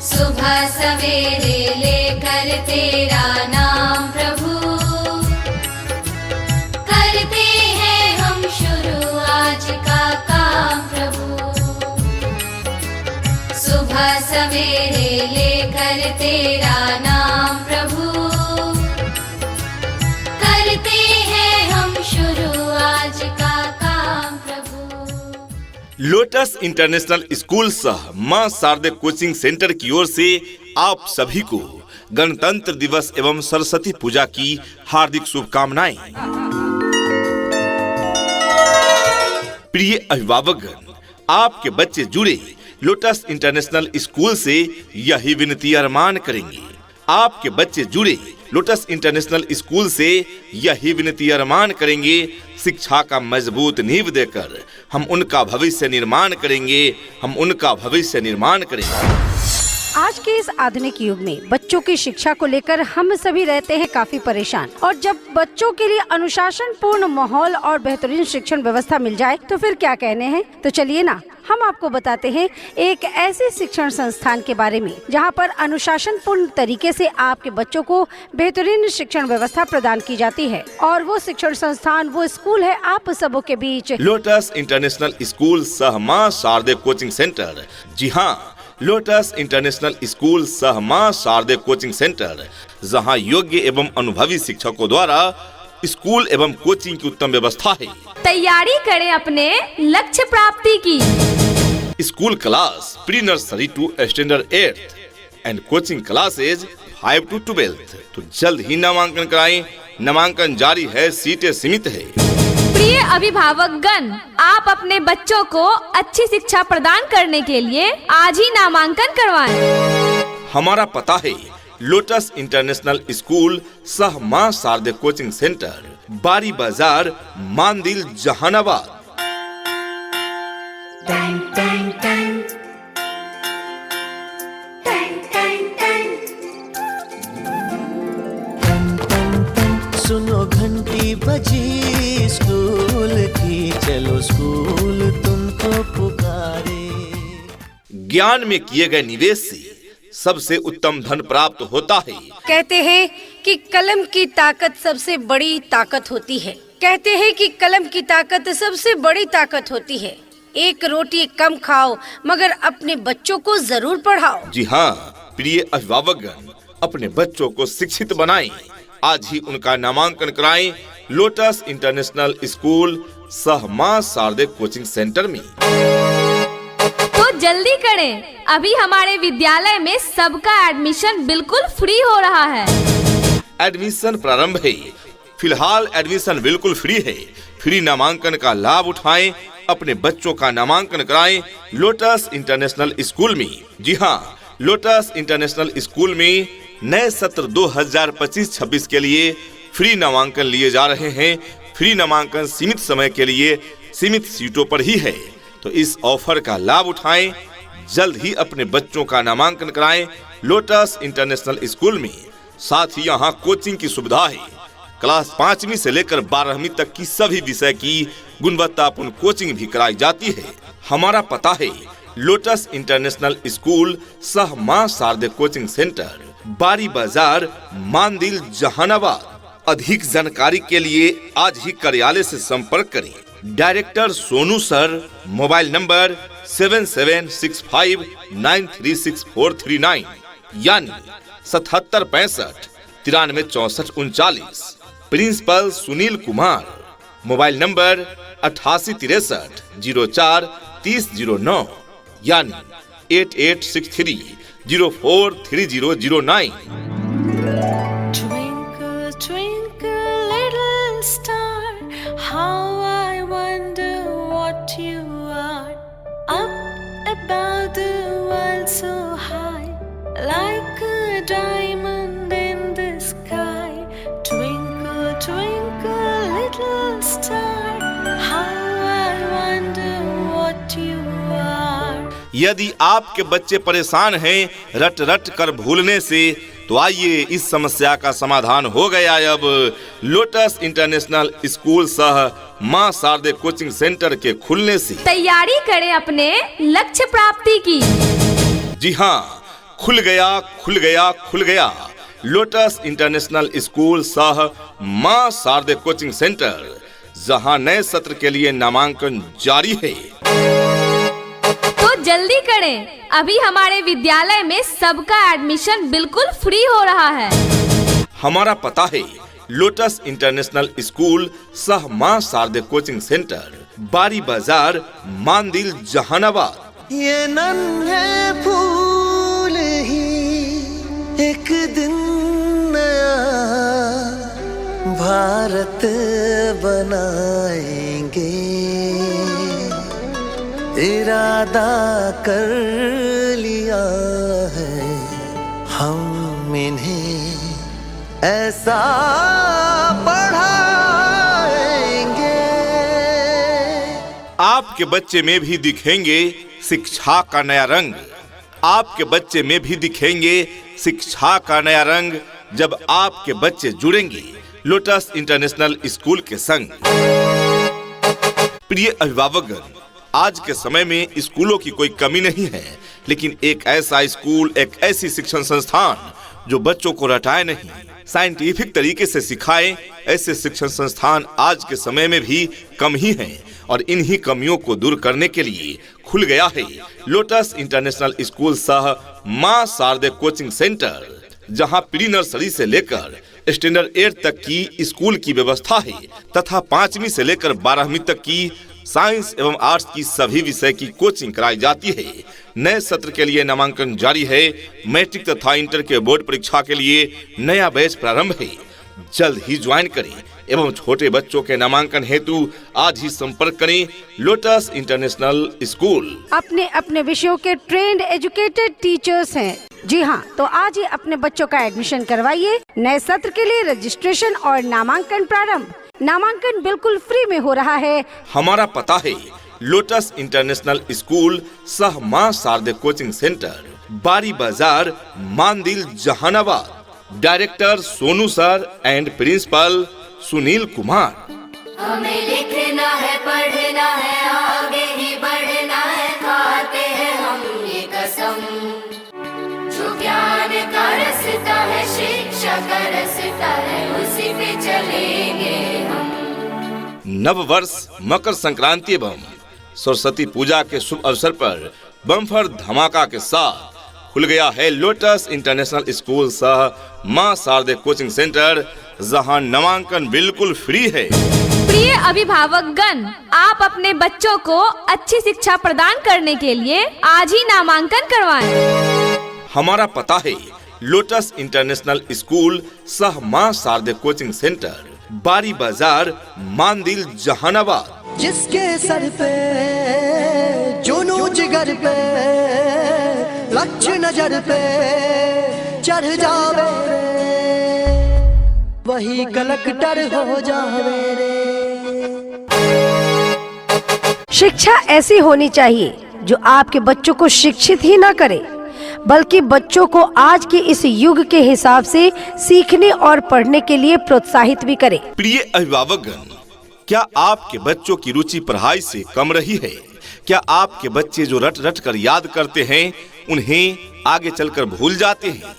सुबह सवेरे लेकर तेरा नाम प्रभु, करते हैं हम शुरू आज का काम प्रभु। सुबह सवेरे लेकर तेरा नाम प्रभु, करते हैं हम शुरू आज का काम प्रभु। लोटस इंटरनेशनल स्कूल सह मां शारदे कोचिंग सेंटर की ओर से आप सभी को गणतंत्र दिवस एवं सरस्वती पूजा की हार्दिक शुभकामनाएं। प्रिय अभिभावकगण, आपके बच्चे जुड़े लोटस इंटरनेशनल स्कूल से यही विनती अरमान करेंगे। आपके बच्चे जुड़े लोटस इंटरनेशनल स्कूल से यही विनती अरमान करेंगे, शिक्षा का मजबूत नींव देकर हम उनका भविष्य निर्माण करेंगे, हम उनका भविष्य निर्माण करेंगे। आज के इस आधुनिक युग में बच्चों की शिक्षा को लेकर हम सभी रहते हैं काफी परेशान, और जब बच्चों के लिए अनुशासन पूर्ण माहौल और बेहतरीन शिक्षण व्यवस्था मिल जाए तो फिर क्या कहने हैं। तो चलिए ना, हम आपको बताते हैं एक ऐसे शिक्षण संस्थान के बारे में जहां पर अनुशासन पूर्ण तरीके से आपके बच्चों को बेहतरीन शिक्षण व्यवस्था प्रदान की जाती है। और वो शिक्षण संस्थान, वो स्कूल है आप सबों के बीच लोटस इंटरनेशनल स्कूल सह मां शारदे कोचिंग सेंटर। जी हाँ, लोटस इंटरनेशनल स्कूल सह मां शारदे कोचिंग सेंटर, जहां योग्य एवं अनुभवी शिक्षकों द्वारा स्कूल एवं कोचिंग की उत्तम व्यवस्था है। तैयारी करें अपने लक्ष्य प्राप्ति की। School class pre nursery to standard 8th and coaching classes 5 to 12th। तो जल्द ही नामांकन कराएं, नामांकन जारी है, सीटें सीमित है। प्रिय अभिभावकगण, आप अपने बच्चों को अच्छी शिक्षा प्रदान करने के लिए आज ही नामांकन करवाएं। हमारा पता है लोटस इंटरनेशनल स्कूल सह मां शारदे कोचिंग सेंटर, बारी बाजार, मांदिल, जहानाबाद। सुनो घंटी बजी स्कूल की, चलो स्कूल तुमको पुकारे। ज्ञान में किए गए निवेश से सबसे उत्तम धन प्राप्त होता है। कहते हैं कि कलम की ताकत सबसे बड़ी ताकत होती है। कहते हैं कि कलम की ताकत सबसे बड़ी ताकत होती है। एक रोटी कम खाओ मगर अपने बच्चों को जरूर पढ़ाओ। जी हाँ, प्रिय अभिभावकगण, अपने बच्चों को शिक्षित बनाएं। आज ही उनका नामांकन कराएं लोटस इंटरनेशनल स्कूल सह मां शारदे कोचिंग सेंटर में। तो जल्दी करें, अभी हमारे विद्यालय में सबका एडमिशन बिल्कुल फ्री हो रहा है। एडमिशन प्रारंभ है। फिलहाल एडमिशन बिल्कुल फ्री है। फ्री नामांकन का लाभ उठाएं, अपने बच्चों का नामांकन कराएं लोटस इंटरनेशनल स्कूल में। जी हाँ, लोटस इंटरनेशनल स्कूल में नए सत्र 2025-26 के लिए फ्री नामांकन लिए जा रहे हैं। फ्री नामांकन सीमित समय के लिए सीमित सीटों पर ही है, तो इस ऑफर का लाभ उठाएं। जल्द ही अपने बच्चों का नामांकन कराएं लोटस इंटरनेशनल स्कूल में। साथ ही यहाँ कोचिंग की सुविधा है। क्लास 5वीं से लेकर 12वीं तक की सभी विषय की गुणवत्तापूर्ण कोचिंग भी कराई जाती है। हमारा पता है लोटस इंटरनेशनल स्कूल सह मां शारदे कोचिंग सेंटर, बारी बाजार, मांदिल, जहानाबाद। अधिक जानकारी के लिए आज ही कार्यालय से संपर्क करें। Director Sonu sir, mobile number 7765936439 यानी 7765 9364 39। Principal Sunil Kumar, mobile number 8863 04 3009 यानी 8863 043009। Twinkle, twinkle, little star, how I wonder what you are. Up above the world so high, like a diamond in the sky. Twinkle, twinkle, little star, how I wonder what you are. यदि आपके बच्चे परेशान हैं रट रट कर भूलने से, तो आइए इस समस्या का समाधान हो गया अब लोटस इंटरनेशनल स्कूल सह मां शारदे कोचिंग सेंटर के खुलने से। तैयारी करें अपने लक्ष्य प्राप्ति की। जी हाँ, खुल गया खुल गया खुल गया लोटस इंटरनेशनल स्कूल सह मां शारदे कोचिंग सेंटर, जहां नए सत्र के लिए नामांकन जारी है। तो जल्दी करें, अभी हमारे विद्यालय में सबका एडमिशन बिल्कुल फ्री हो रहा है। हमारा पता है लोटस इंटरनेशनल स्कूल सह मां शारदे कोचिंग सेंटर, बारी बाजार, मांदिल, जहानाबाद। ये नन्हे फूल ही एक दिन नया भारत बनाएंगे, इरादा कर लिया है हम इन्हें ऐसा पढ़ाएंगे। आपके बच्चे में भी दिखेंगे शिक्षा का नया रंग, आपके बच्चे में भी दिखेंगे शिक्षा का नया रंग, जब आपके बच्चे जुड़ेंगे लोटस इंटरनेशनल स्कूल के संग। प्रिय अभिभावकगण, आज के समय में स्कूलों की कोई कमी नहीं है, लेकिन एक ऐसा स्कूल, एक ऐसी शिक्षण संस्थान जो बच्चों को रटाए नहीं, साइंटिफिक तरीके से सिखाए, ऐसे शिक्षण संस्थान आज के समय में भी कम ही हैं। और इन्हीं कमियों को दूर करने के लिए खुल गया है लोटस इंटरनेशनल स्कूल सह मां शारदे कोचिंग सेंटर, जहां प्री नर्सरी से लेकर स्टैंडर्ड 8 तक की स्कूल की व्यवस्था है तथा 5वीं से लेकर 12वीं तक की साइंस एवं आर्ट्स की सभी विषय की कोचिंग कराई जाती है। नए सत्र के लिए नामांकन जारी है। मैट्रिक तथा इंटर के बोर्ड परीक्षा के लिए नया बैच प्रारंभ है। जल्द ही ज्वाइन करें एवं छोटे बच्चों के नामांकन हेतु आज ही संपर्क करें लोटस इंटरनेशनल स्कूल। अपने अपने विषयों के ट्रेंड एजुकेटेड टीचर्स हैं। जी हाँ, तो आज ही अपने बच्चों का एडमिशन करवाइए। नए सत्र के लिए रजिस्ट्रेशन और नामांकन प्रारंभ। नामांकन बिल्कुल फ्री में हो रहा है। हमारा पता है लोटस इंटरनेशनल स्कूल सह मां Sharde coaching centre, Bari Bazar, Mandil, Jehanabad. Director Sonu sir and principal Sunil Kumar. हमें लिखना है, पढ़ना है, आगे ही बढ़ना है, खाते हैं हम ये कसम। जो ज्ञान का रास्ता है, शिक्षा का रास्ता है, उसी पे चलेंगे हम। नव वर्ष, मकर संक्रांति एवं सरस्वती पूजा के शुभ अवसर पर बम्पर धमाका के साथ खुल गया है लोटस इंटरनेशनल स्कूल सह मां शारदे कोचिंग सेंटर, जहां नामांकन बिल्कुल फ्री है। प्रिय अभिभावकगण, आप अपने बच्चों को अच्छी शिक्षा प्रदान करने के लिए आज ही नामांकन करवाएं। हमारा पता है लोटस इंटरनेशनल स्कूल सह मां शारदे कोचिंग सेंटर, बारी बाजार, मांदिल, जहानाबाद। जिसके सर पे जुनून जिगर पे लक्ष्य नजर पे चढ़ जावे रे, वही कलेक्टर हो जावे रे। शिक्षा ऐसी होनी चाहिए जो आपके बच्चों को शिक्षित ही न करे, बल्कि बच्चों को आज के इस युग के हिसाब से सीखने और पढ़ने के लिए प्रोत्साहित भी करे। प्रिय अभिभावकगण, क्या आपके बच्चों की रुचि पढ़ाई से कम रही है? क्या आपके बच्चे जो रट रट कर याद करते हैं उन्हें आगे चलकर भूल जाते हैं?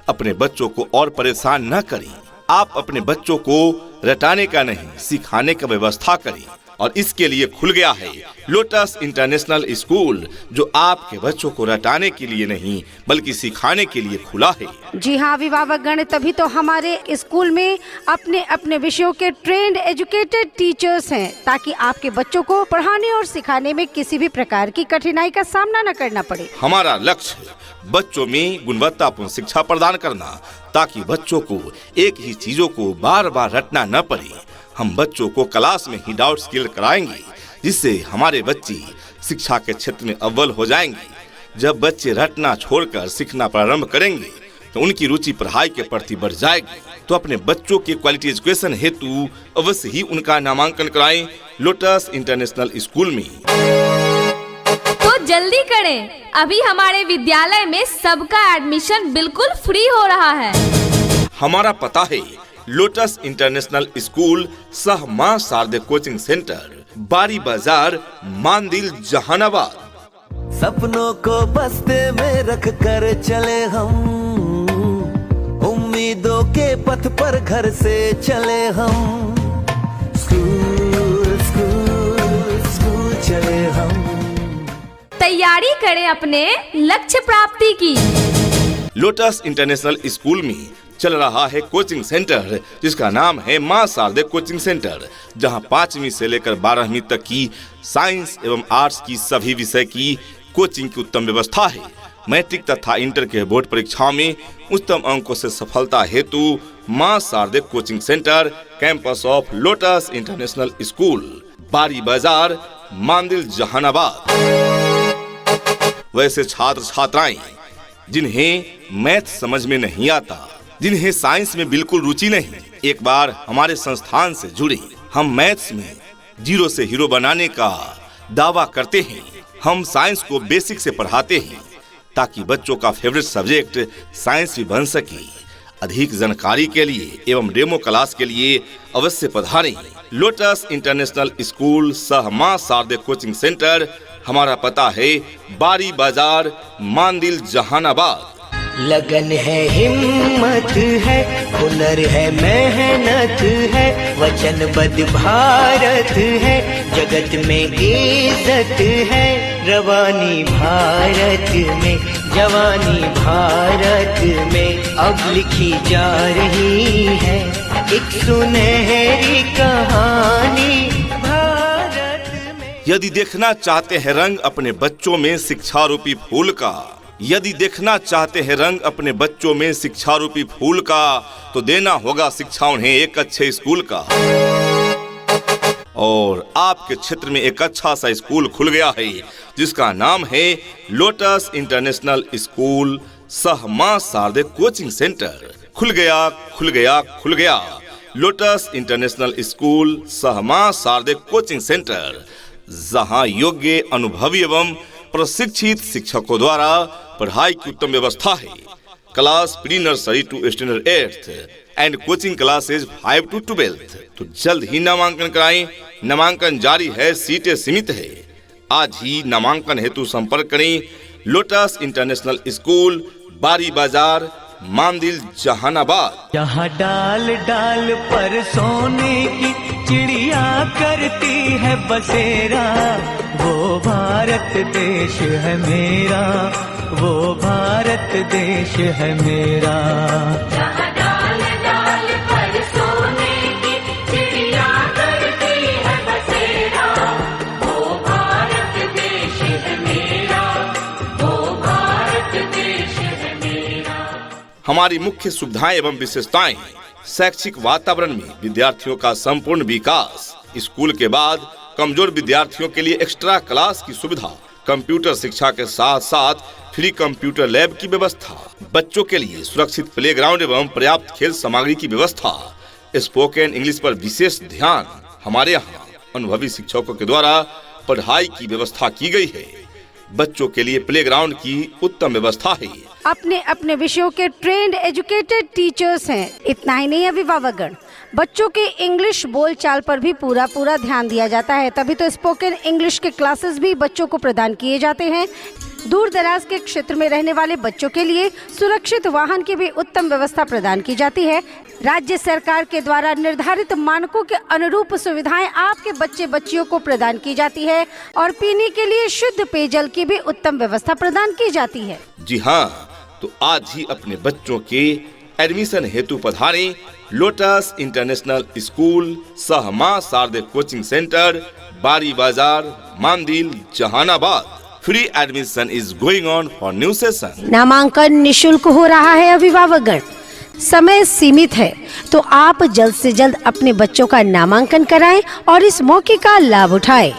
अपने बच्चों को और परेशान न करें। आप अपने बच्चों को रटाने का नहीं, सिखाने का व्यवस्था करें। और इसके लिए खुल गया है लोटस इंटरनेशनल स्कूल, जो आपके बच्चों को रटाने के लिए नहीं बल्कि सिखाने के लिए खुला है। जी हाँ अभिभावकगण, तभी तो हमारे स्कूल में अपने अपने विषयों के ट्रेंड एजुकेटेड टीचर्स हैं, ताकि आपके बच्चों को पढ़ाने और सिखाने में किसी भी प्रकार की कठिनाई का सामना न करना पड़े। हमारा लक्ष्य बच्चों में गुणवत्तापूर्ण शिक्षा प्रदान करना, ताकि बच्चों को एक ही चीजों को बार बार रटना न पड़े। हम बच्चों को क्लास में ही डाउट्स क्लियर कराएंगे, जिससे हमारे बच्चे शिक्षा के क्षेत्र में अव्वल हो जाएंगे। जब बच्चे रटना छोड़कर सीखना प्रारंभ करेंगे तो उनकी रुचि पढ़ाई के प्रति बढ़ जाएगी। तो अपने बच्चों के क्वालिटी एजुकेशन हेतु अवश्य ही उनका नामांकन कराएं लोटस इंटरनेशनल स्कूल में। तो जल्दी करें, अभी हमारे विद्यालय में सबका एडमिशन बिल्कुल फ्री हो रहा है। हमारा पता है लोटस इंटरनेशनल स्कूल सह मां शारदे कोचिंग सेंटर, बारी बाजार, मांदिल, जहानाबाद। सपनों को बस्ते में रख कर चले हम, उम्मीदों के पथ पर घर से चले हम, स्कूल स्कूल स्कूल चले हम। तैयारी करें अपने लक्ष्य प्राप्ति की। लोटस इंटरनेशनल स्कूल में चल रहा है कोचिंग सेंटर जिसका नाम है मां शारदे कोचिंग सेंटर, जहां 5वीं से लेकर 12वीं तक की साइंस एवं आर्ट्स की सभी विषय की कोचिंग की उत्तम व्यवस्था है। मैट्रिक तथा इंटर के बोर्ड परीक्षाओं में उत्तम अंकों से सफलता हेतु Maa Sharde coaching centre, campus of Lotus International School, Bari Bazar, Mandil, Jehanabad. वैसे छात्र छात्राएं जिन्हें मैथ समझ में नहीं आता, जिन्हें साइंस में बिल्कुल रुचि नहीं, एक बार हमारे संस्थान से जुड़े। हम मैथ्स में 0 से हीरो बनाने का दावा करते हैं। हम साइंस को बेसिक से पढ़ाते हैं ताकि बच्चों का फेवरेट सब्जेक्ट साइंस भी बन सके। अधिक जानकारी के लिए एवं डेमो क्लास के लिए अवश्य पधारें। लोटस इंटरनेशनल स्कूल सह मां शारदे कोचिंग सेंटर। हमारा पता है बारी बाजार, मांदिल, जहानाबाद। लगन है, हिम्मत है, हुनर है, मेहनत है, वचनबद्ध भारत है, जगत में इज्जत है, रवानी भारत में, जवानी भारत में अब लिखी जा रही है एक सुनहरी कहानी भारत में। यदि देखना चाहते हैं रंग अपने बच्चों में शिक्षा रूपी फूल का, यदि देखना चाहते हैं रंग अपने बच्चों में शिक्षा रूपी फूल का, तो देना होगा शिक्षा उन्हें एक अच्छे स्कूल का। और आपके क्षेत्र में एक अच्छा सा स्कूल खुल गया है जिसका नाम है लोटस इंटरनेशनल स्कूल सह मां शारदे कोचिंग सेंटर। खुल गया, खुल गया, खुल गया। लोटस इंटरनेशनल स्कूल सह मां शारदे कोचिंग सेंटर, जहां योग्य, अनुभवी एवं प्रशिक्षित शिक्षकों द्वारा पढ़ाई की उत्तम व्यवस्था है। Class pre nursery to standard 8th and coaching classes 5 to 12th। तो जल्द ही नामांकन कराएं। नामांकन जारी है, सीटें सीमित है। आज ही नामांकन हेतु संपर्क करें। Lotus International School, Bari Bazar, Mandil, Jehanabad. यहाँ डाल डाल पर सोने की चिड़िया करती है बसेरा, वो भारत देश है मेरा, वो भारत देश है मेरा। जहाँ डाल डाल पर सोने की चिड़िया करती है बसेरा, वो भारत देश है मेरा, वो भारत देश है मेरा। हमारी मुख्य सुविधाएं एवं विशेषताएं: शैक्षिक वातावरण में विद्यार्थियों का संपूर्ण विकास, स्कूल के बाद कमजोर विद्यार्थियों के लिए एक्स्ट्रा क्लास की सुविधा, कंप्यूटर शिक्षा के साथ साथ फ्री कंप्यूटर लैब की व्यवस्था, बच्चों के लिए सुरक्षित प्लेग्राउंड एवं पर्याप्त खेल सामग्री की व्यवस्था, स्पोकन इंग्लिश पर विशेष ध्यान। हमारे यहाँ अनुभवी शिक्षकों के द्वारा पढ़ाई की व्यवस्था की गई है। बच्चों के लिए प्लेग्राउंड की उत्तम व्यवस्था है। अपने अपने विषयों के ट्रेंड एजुकेटेड टीचर्स हैं। इतना ही नहीं, अभिभावकगण, बच्चों के इंग्लिश बोलचाल पर भी पूरा ध्यान दिया जाता है। तभी तो स्पोकन इंग्लिश के क्लासेस भी बच्चों को प्रदान किए जाते हैं। दूर दराज के क्षेत्र में रहने वाले बच्चों के लिए सुरक्षित वाहन की भी उत्तम व्यवस्था प्रदान की जाती है। राज्य सरकार के द्वारा निर्धारित मानकों के अनुरूप सुविधाएं आपके बच्चे बच्चियों को प्रदान की जाती है और पीने के लिए शुद्ध पेयजल की भी उत्तम व्यवस्था प्रदान की जाती है। जी हाँ, तो आज ही अपने बच्चों के एडमिशन हेतु पधारें। लोटस इंटरनेशनल स्कूल सह मां Sharde coaching centre, Bari Bazar, Mandil, Jehanabad. Free admission is going on for new session. नामांकन निशुल्क हो रहा है अभिभावकगण। समय सीमित है, तो आप जल्द से जल्द अपने बच्चों का नामांकन कराएं और इस मौके का लाभ उठाएं।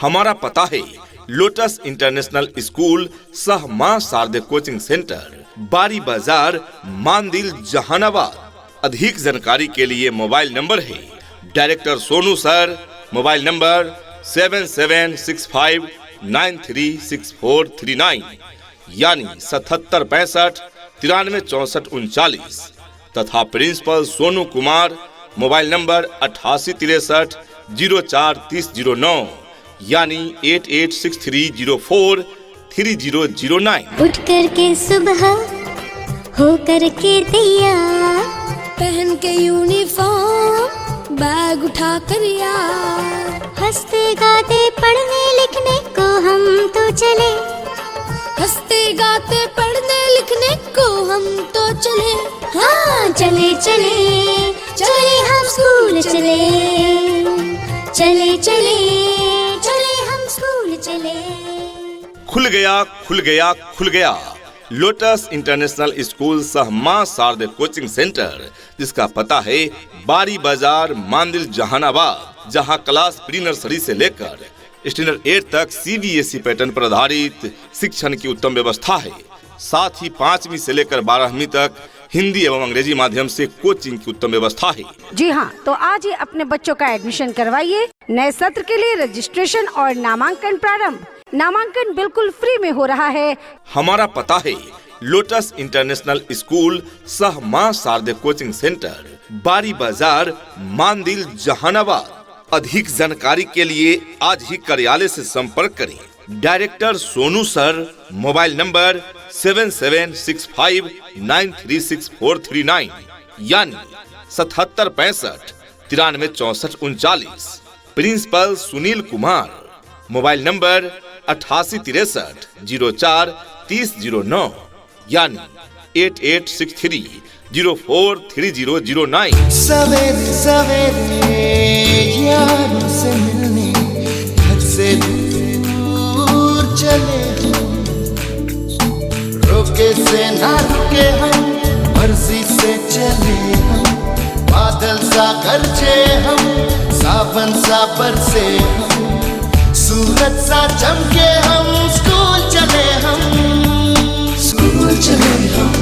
हमारा पता है लोटस इंटरनेशनल स्कूल सह मां शारदे कोचिंग सेंटर, बारी बाजार, मांदिल, जहानाबाद। अधिक जानकारी के लिए मोबाइल नंबर है director Sonu sir, mobile number 7765936439 यानी 7765 936439 तथा principal Sonu Kumar, mobile number 8863 043009 यानी 886304 3009। उठ कर के सुबह हो कर के तैयार, पहन के यूनिफॉर्म बैग उठा कर यार, हंसते गाते पढ़ने लिखने को हम तो चले, हंसते गाते पढ़ने लिखने को हम तो चले, हाँ चले चले चले हम स्कूल चले, चले चले चले हम स्कूल चले। खुल गया लोटस इंटरनेशनल स्कूल सहमा शारदे कोचिंग सेंटर, जिसका पता है बारी बाजार मांदिल जहानाबाद, जहां क्लास प्री नर्सरी से लेकर स्टैंडर्ड 8 तक CBSE पैटर्न पर आधारित शिक्षण की उत्तम व्यवस्था है। साथ ही 5वीं से लेकर 12वीं तक हिंदी एवं अंग्रेजी माध्यम से कोचिंग की उत्तम व्यवस्था है। जी हाँ, तो आज ही अपने बच्चों का एडमिशन करवाइए। नए सत्र के लिए रजिस्ट्रेशन और नामांकन प्रारंभ। नामांकन बिल्कुल फ्री में हो रहा है। हमारा पता है लोटस इंटरनेशनल स्कूल सहमा शारदे कोचिंग सेंटर, बारी बाजार मांदिल जहानाबाद। अधिक जानकारी के लिए आज ही कार्यालय से संपर्क करें। Director Sonu sir, mobile number 7765936439 यानी 7765 936439। Principal Sunil Kumar, mobile number 8863043009 यानी 8863043009। सवेरे सवेरे यारों से मिलने घर से दूर चले हम, रोके से ना रुके हम, मर्जी से चले हम, बादल सा गरजे हम, सावन सा बरसे हम, सूरज सा चमके हम, स्कूल चले हम, स्कूल चले हम।